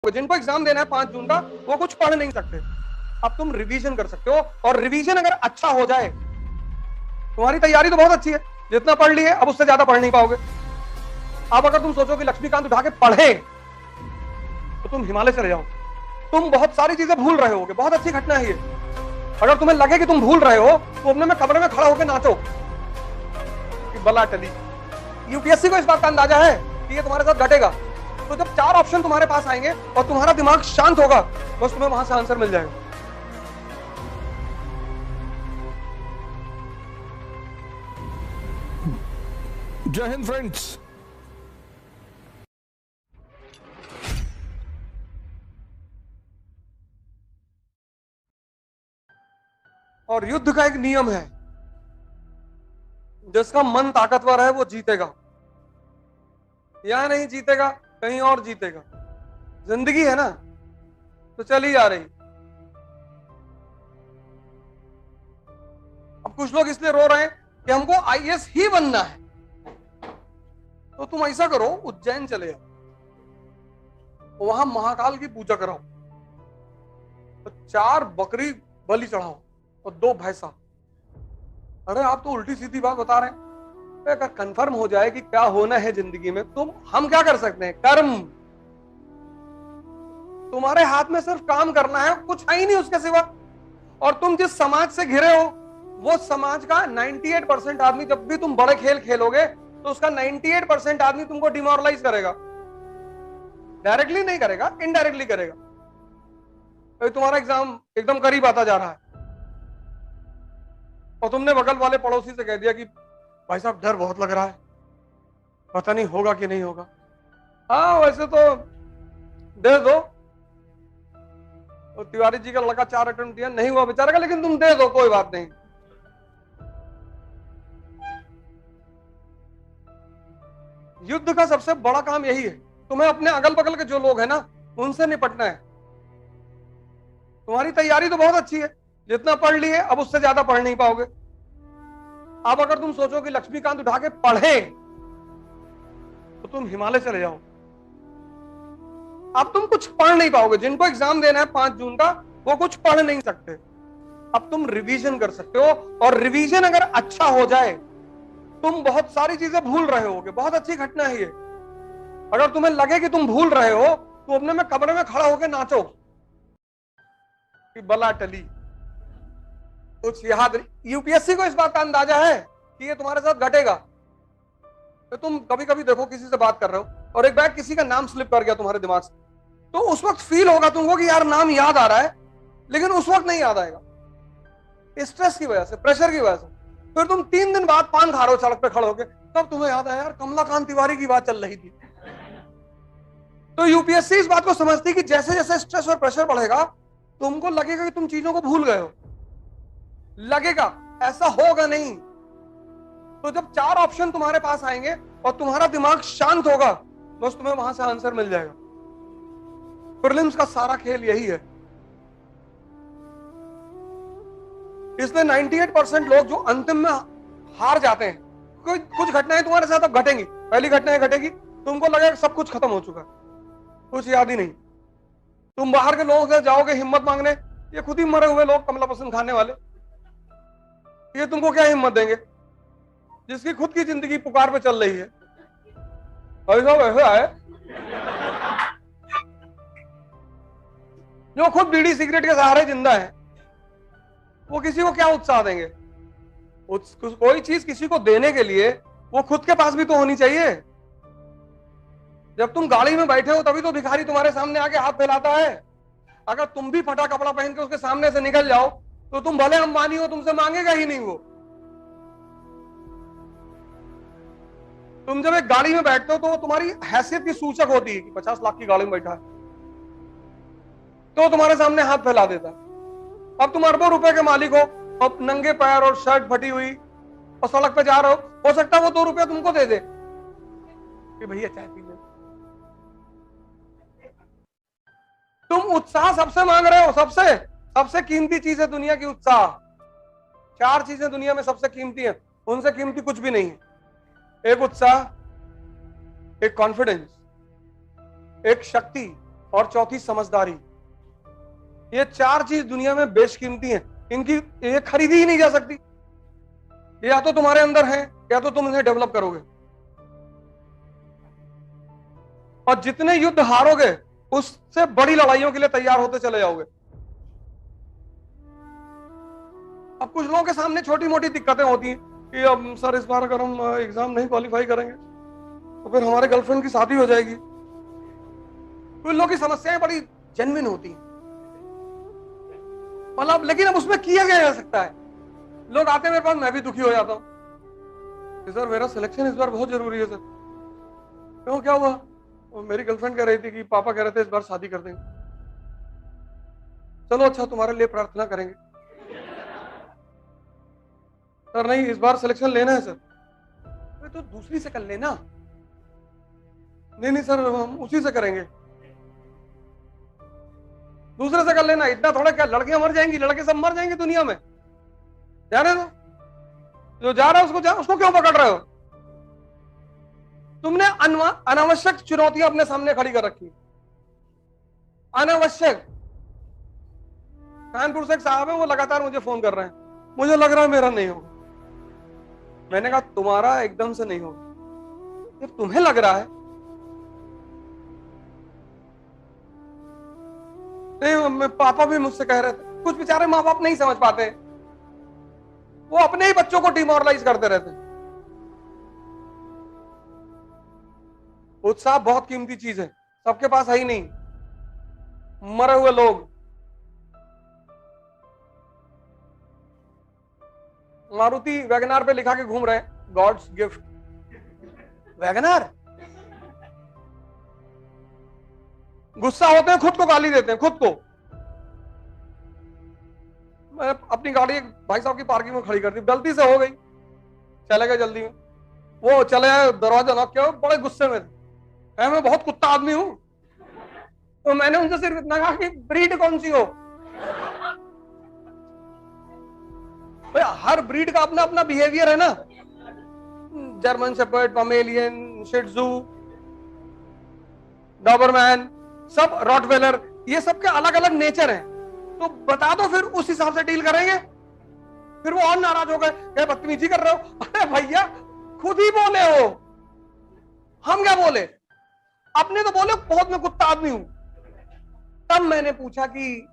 जिनको एग्जाम देना है 5 जून का, वो कुछ पढ़ नहीं सकते। अब तुम रिवीजन कर सकते हो, और रिवीजन अगर अच्छा हो जाए, तुम्हारी तैयारी तो बहुत अच्छी है, जितना पढ़ लिए अब उससे ज्यादा पढ़ नहीं पाओगे। अब अगर तुम सोचो कि लक्ष्मीकांत उठा के पढ़े, तो तुम हिमालय चले जाओ। तुम बहुत सारी चीजें भूल रहे होगे, बहुत अच्छी घटना है ये। अगर तुम्हें लगे कि तुम भूल रहे हो, तो अपने में कमरे में खड़ा होकर नाचो कि बला टली। यूपीएससी को इस बात का अंदाजा है कि ये तुम्हारे साथ घटेगा। तो जब 4 ऑप्शन तुम्हारे पास आएंगे और तुम्हारा दिमाग शांत होगा, बस तुम्हें वहां से आंसर मिल जाएगा। जय हिंद फ्रेंड्स। और युद्ध का एक नियम है, जिसका मन ताकतवर है वो जीतेगा, या नहीं जीतेगा कहीं और जीतेगा। जिंदगी है ना, तो चली आ रही। अब कुछ लोग इसलिए रो रहे हैं कि हमको आईएएस ही बनना है। तो तुम ऐसा करो, उज्जैन चले जाओ, वहां महाकाल की पूजा कराओ, तो 4 बकरी बलि चढ़ाओ और 2 भैंसा। अरे आप तो उल्टी सीधी बात बता रहे हैं। अगर कंफर्म हो जाए कि क्या होना है जिंदगी में, हम क्या कर सकते हैं? कर्म। तुम्हारे हाथ में सिर्फ काम करना है, कुछ है ही नहीं उसके सिवा। और तुम जिस समाज से घिरे हो, वो समाज का 98% आदमी, जब भी तुम बड़े खेल खेलोगे तो उसका 98% आदमी तुमको डिमोरलाइज करेगा। डायरेक्टली नहीं करेगा, इनडायरेक्टली करेगा। तो तुम्हारा एग्जाम एकदम करीब आता जा रहा है, और तुमने बगल वाले पड़ोसी से कह दिया कि भाई साहब डर बहुत लग रहा है, पता नहीं होगा कि नहीं होगा। हाँ वैसे तो दे दो। तो तिवारी जी का लड़का 4 अटेम्प्ट दिया, नहीं हुआ बेचारा का, लेकिन तुम दे दो, कोई बात नहीं। युद्ध का सबसे बड़ा काम यही है, तुम्हें अपने अगल बगल के जो लोग हैं ना, उनसे निपटना है। तुम्हारी तैयारी तो बहुत अच्छी है, जितना पढ़ लिए अब उससे ज्यादा पढ़ नहीं पाओगे। अब अगर तुम सोचो कि लक्ष्मीकांत उठा के पढ़े, तो तुम हिमालय चले जाओ। अब तुम कुछ पढ़ नहीं पाओगे। जिनको एग्जाम देना है 5 जून का, वो कुछ पढ़ नहीं सकते। अब तुम रिवीजन कर सकते हो, और रिवीजन अगर अच्छा हो जाए, तुम बहुत सारी चीजें भूल रहे होगे, बहुत अच्छी घटना है ये। अगर तुम्हें लगे कि तुम भूल रहे हो, तो अपने में कमरे में खड़ा होकर नाचो कि बला टली। कुछ याद, यूपीएससी को इस बात का अंदाजा है कि ये तुम्हारे साथ घटेगा। तो तुम कभी कभी देखो, किसी से बात कर रहे हो और एक बैग किसी का नाम स्लिप कर गया तुम्हारे दिमाग से, तो उस वक्त फील होगा तुमको कि यार नाम याद आ रहा है, लेकिन उस वक्त नहीं याद आएगा, स्ट्रेस की वजह से, प्रेशर की वजह से। फिर तुम 3 दिन बाद पान खा रहे हो सड़क पे खड़े होकर, तब तुम्हें याद आया यार कमलाकांत तिवारी की बात चल रही थी। तो यूपीएससी इस बात को समझती कि जैसे जैसे स्ट्रेस और प्रेशर बढ़ेगा, तुमको लगेगा कि तुम चीजों को भूल गए हो, लगेगा, ऐसा होगा नहीं। तो जब 4 ऑप्शन तुम्हारे पास आएंगे और तुम्हारा दिमाग शांत होगा, बस तुम्हें वहां से आंसर मिल जाएगा। प्रीलिम्स का सारा खेल यही है। इसलिए 98% लोग जो अंतिम में हार जाते हैं, कुछ घटनाएं तुम्हारे साथ अब घटेंगी। पहली घटना घटेगी, तुमको लगेगा सब कुछ खत्म हो चुका है, कुछ याद ही नहीं। तुम बाहर के लोगों से जाओगे हिम्मत मांगने, ये खुद ही मरे हुए लोग, कमला पसंद खाने वाले, ये तुमको क्या हिम्मत देंगे, जिसकी खुद की जिंदगी पुकार पे चल रही है। ऐसा है जो खुद बीड़ी सिगरेट के सहारे जिंदा है, वो किसी को क्या उत्साह देंगे? कोई चीज किसी को देने के लिए वो खुद के पास भी तो होनी चाहिए। जब तुम गाड़ी में बैठे हो, तभी तो भिखारी तुम्हारे सामने आके हाथ फैलाता है। अगर तुम भी फटा कपड़ा पहन के उसके सामने से निकल जाओ, तो तुम भले अंबानी हो, तुमसे मांगेगा ही नहीं वो। तुम जब एक गाड़ी में बैठते हो, तो वो तुम्हारी हैसियत की सूचक होती है कि 50 लाख की गाड़ी में बैठा है, तो तुम्हारे सामने हाथ फैला देता है। अब तुम अरबों रुपए के मालिक हो, अब नंगे पैर और शर्ट फटी हुई और सड़क पे जा रहे हो सकता है वो 2 रुपया तुमको दे दे कि भैया चाय पी ले। तुम उत्साह सबसे मांग रहे हो, सबसे कीमती चीज है दुनिया की उत्साह। 4 चीजें दुनिया में सबसे कीमती है, उनसे कीमती कुछ भी नहीं है। एक उत्साह, एक कॉन्फिडेंस, एक शक्ति और चौथी समझदारी। ये 4 चीज दुनिया में बेशकीमती हैं, इनकी ये खरीदी ही नहीं जा सकती। या तो तुम्हारे अंदर है या तो तुम इन्हें डेवलप करोगे। और जितने युद्ध हारोगे उससे बड़ी लड़ाइयों के लिए तैयार होते चले जाओगे। अब कुछ लोगों के सामने छोटी मोटी दिक्कतें होती हैं कि अब सर इस बार अगर हम एग्जाम नहीं क्वालिफाई करेंगे तो फिर हमारे गर्लफ्रेंड की शादी हो जाएगी। कुछ लोगों की समस्याएं बड़ी जेन्युइन होती हैं, मतलब लेकिन अब उसमें किया क्या जा सकता है। लोग आते हैं मेरे पास, मैं भी दुखी हो जाता हूं, सर मेरा सिलेक्शन इस बार बहुत जरूरी है सर। क्यों, क्या हुआ? और मेरी गर्लफ्रेंड कह रही थी कि पापा कह रहे थे इस बार शादी कर देंगे। चलो अच्छा, तुम्हारे लिए प्रार्थना करेंगे। सर नहीं, इस बार सिलेक्शन लेना है सर। अरे तो दूसरी से कर लेना। नहीं नहीं सर, हम उसी से करेंगे। दूसरे से कर लेना, इतना थोड़ा, क्या लड़कियां मर जाएंगी? लड़के सब मर जाएंगे दुनिया में, जाने दो। जो जा रहा है उसको क्यों पकड़ रहे हो? तुमने अनावश्यक चुनौतियां अपने सामने खड़ी कर रखी, अनावश्यक। कानपुर से एक साहब है, वो लगातार मुझे फोन कर रहे हैं, मुझे लग रहा है मेरा नहीं होगा। मैंने कहा तुम्हारा एकदम से नहीं होगा, जब तुम्हें लग रहा है। नहीं, पापा भी मुझसे कह रहे थे। कुछ बेचारे माँ बाप नहीं समझ पाते, वो अपने ही बच्चों को डिमोरलाइज करते रहते हैं। उत्साह बहुत कीमती चीज है, सबके पास है ही नहीं। मरे हुए लोग, मारुति वैगनार पे लिखा के घूम रहे हैं, गॉड्स गिफ्ट। वैगनार, गुस्सा होते हैं, खुद को गाली देते हैं, खुद को। मैं अपनी गाड़ी भाई साहब की पार्किंग में खड़ी कर दी, गलती से हो गई, चले गए जल्दी में। वो चले आए, दरवाजा लॉक किया, बड़े गुस्से में थे। मैं बहुत कुत्ता आदमी हूं, तो मैंने उनसे सिर्फ इतना कहा कि ब्रीड कौन सी हो। भाई हर ब्रीड का अपना अपना बिहेवियर है ना। जर्मन शेपर्ड, पमेलियन, शिट्जू, डॉबरमैन, सब रॉटवेलर, ये सब के अलग अलग नेचर हैं। तो बता दो, फिर उस हिसाब से डील करेंगे। फिर वो और नाराज हो गए, क्या बदतमीजी कर रहे हो? अरे भैया खुद ही बोले हो, हम क्या बोले? अपने तो बोले बहुत मैं कुत्ता आदमी हूं। तब मैंने पूछा कि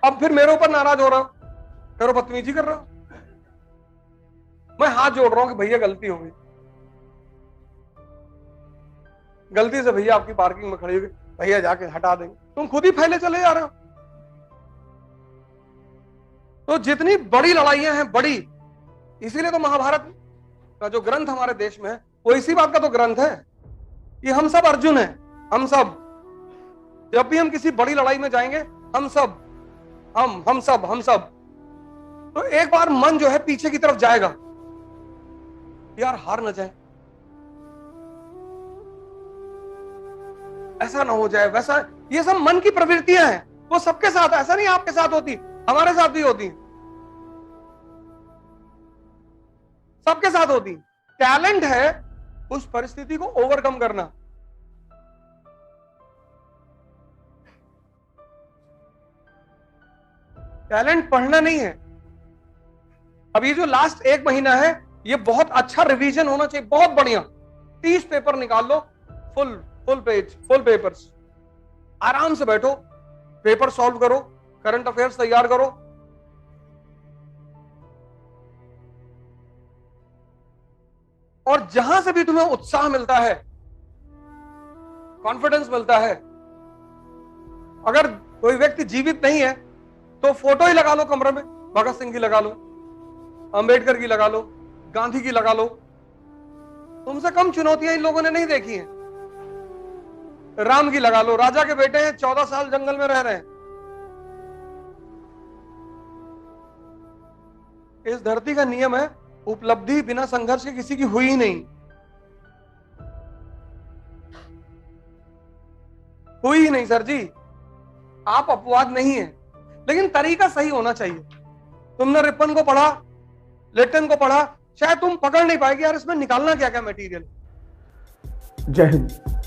अब फिर मेरे ऊपर नाराज हो रहा हो, फिर बदतमीजी कर रहा हो। मैं हाथ जोड़ रहा हूं कि भैया गलती हो गई, गलती से भैया आपकी पार्किंग में खड़ी हो गई, भैया जाके हटा देंगे। तुम खुद ही फैले चले जा रहे हो। तो जितनी बड़ी लड़ाइयां हैं, बड़ी, इसीलिए तो महाभारत का जो ग्रंथ हमारे देश में है वो इसी बात का तो ग्रंथ है कि हम सब अर्जुन हैं। हम सब जब भी हम किसी बड़ी लड़ाई में जाएंगे, हम सब तो एक बार मन जो है पीछे की तरफ जाएगा, यार हार ना जाए, ऐसा ना हो जाए, वैसा। ये सब मन की प्रवृत्तियां हैं, वो सबके साथ, ऐसा नहीं आपके साथ होती, हमारे साथ भी होती, सबके साथ होती। टैलेंट है उस परिस्थिति को ओवरकम करना। टैलेंट पढ़ना नहीं है। अब ये जो लास्ट 1 महीना है, ये बहुत अच्छा रिवीजन होना चाहिए, बहुत बढ़िया। 30 पेपर निकाल लो, फुल पेपर्स, आराम से बैठो, पेपर सॉल्व करो, करंट अफेयर्स तैयार करो। और जहां से भी तुम्हें उत्साह मिलता है, कॉन्फिडेंस मिलता है, अगर कोई व्यक्ति जीवित नहीं है तो फोटो ही लगा लो कमरे में, भगत सिंह की लगा लो, अंबेडकर की लगा लो, गांधी की लगा लो। तुमसे कम चुनौतियां इन लोगों ने नहीं देखी हैं। राम की लगा लो, राजा के बेटे हैं, 14 साल जंगल में रह रहे हैं। इस धरती का नियम है, उपलब्धि बिना संघर्ष के किसी की हुई ही नहीं, हुई ही नहीं सर जी। आप अपवाद नहीं है, लेकिन तरीका सही होना चाहिए। तुमने रिपन को पढ़ा, लेटन को पढ़ा, शायद तुम पकड़ नहीं पाएगी यार इसमें निकालना क्या क्या मटेरियल। जय हिंद।